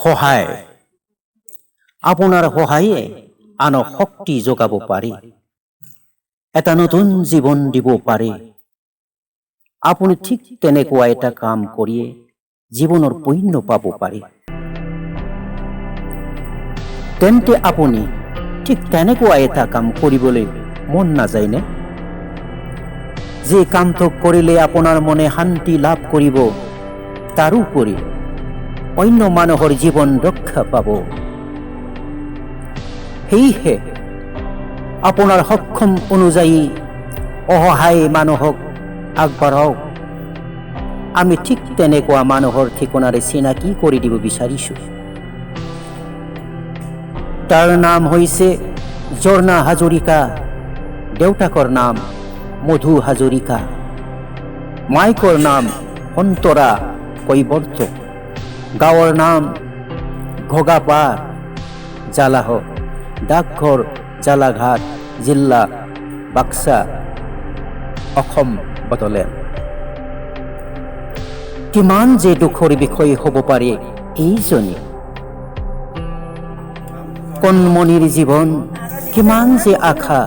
সহায় আপোনাৰ সহায়ে আনক শক্তি যোগাব পাৰে এটা নতুন জীৱন দিব পাৰে আপুনি ঠিক তেনেকুৱা এটা কাম কৰিয়ে জীৱনৰ পুণ্য পাব পাৰে তেন্তে আপুনি ঠিক তেনেকুৱা এটা কাম কৰিবলৈ মন নাযায়নে যে কামটো কৰিলে আপোনাৰ মনে শান্তি লাভ কৰিব তাৰোপৰি অন্য মানুহৰ জীৱন ৰক্ষা পাব সেয়েহে আপোনাৰ সক্ষম অনুযায়ী অসহায় মানুহক আগবঢ়াওক আমি ঠিক তেনেকুৱা মানুহৰ ঠিকনাৰে চিনাকি কৰি দিব বিচাৰিছো তাৰ নাম হৈছে ঝৰ্ণা হাজৰিকা দেউতাকৰ নাম মধু হাজৰিকা মাইকৰ নাম অন্তৰা কৈবৰ্ত গাঁৱৰ নাম ঘোগাপাৰ জালাহ ডাকঘৰ জালাঘাট জিলা বাক্সা অসম বটলেণ্ড কিমান যে দুখৰ বিষয় হ'ব পাৰে এইজনী কণমণিৰ জীৱন কিমান যে আশা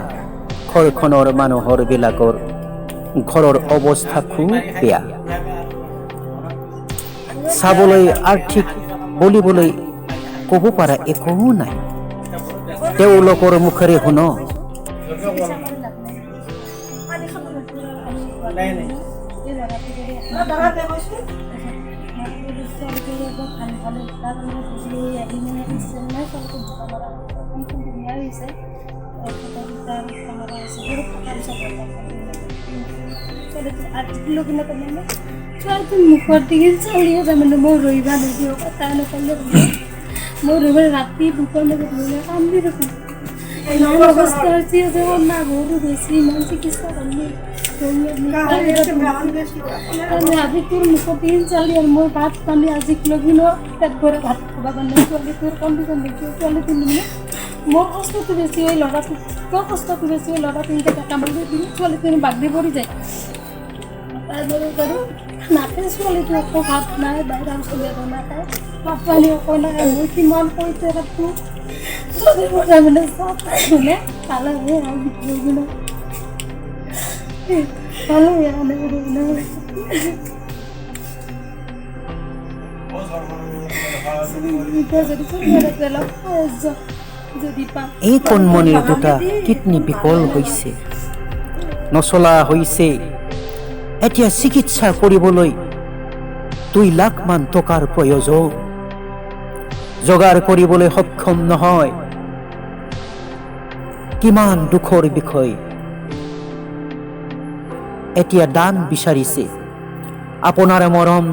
ঘৰখনৰ মানুহৰ বিলাকৰ ঘৰৰ অৱস্থা খুব বেয়া চাবলৈ আৰ্থিক বুলিবলৈ ক'ব পৰা একো নাই তেওঁলোকৰ মুখেৰে শুন মুখৰ দিকে চালিয়ে যাম মই ৰহিবা নিদিও কথা নকলে মই ৰহিবা ৰাতি বুকৰ লগত লৈ কান্দি থাকো অৱস্থা হৈছে যে না বহুতো বেছি ইমান চিকিৎসা কৰিলে আজি তোৰ মুখৰ দিকে চালি আৰু মই ভাত পানী আজি লগি ন পেট ভৰে ভাত খাব কাৰণে ছোৱালীটোৰ কণ্ডিশ্যন দেখিও ছোৱালীটো মানে মোৰ কষ্টটো বেছি হয় ল'ৰাটো কিয় কষ্টটো বেছি হয় ল'ৰাটো এনেকৈ কামালি দিম ছোৱালীটো বাগদি পৰি যায় বাৰু নাতে ছোৱালীটো একো ভাত নাই বাহিৰা চলিয়াব নাখায় ভাত পানী একো নাই মই কিমান পইচা ৰাখোঁ মানে চব মানে ভালে হয় ভালে এই কণমণিৰ দুটা কিডনী বিকল হৈছে নচলা হৈছে এতিয়া চিকিৎসা কৰিবলৈ 2 লাখ মান টকাৰ প্ৰয়োজন যোগাৰ কৰিবলৈ সক্ষম নহয় কিমান দুখৰ বিষয় এতিয়া দান বিচাৰিছে আপোনাৰ মৰম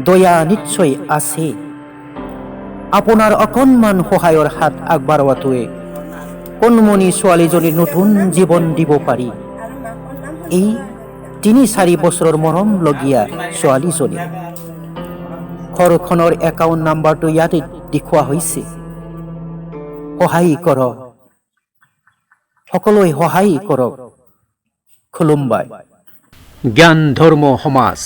দয়া নিশ্চয় আছে আপোনাৰ অকণমান সহায়ৰ হাত আগবঢ়োৱাটোৱে কণমণি ছোৱালীজনীৰ নতুন জীৱন দিব পাৰি এই 3-4 বছৰৰ মৰম লগীয়া ছোৱালীজনী ঘৰখনৰ একাউণ্ট নাম্বাৰটো ইয়াতে দেখুওৱা হৈছে সহায় কৰক সকলোৱে সহায় কৰক খুলুমবাই জ্ঞান ধৰ্ম সমাজ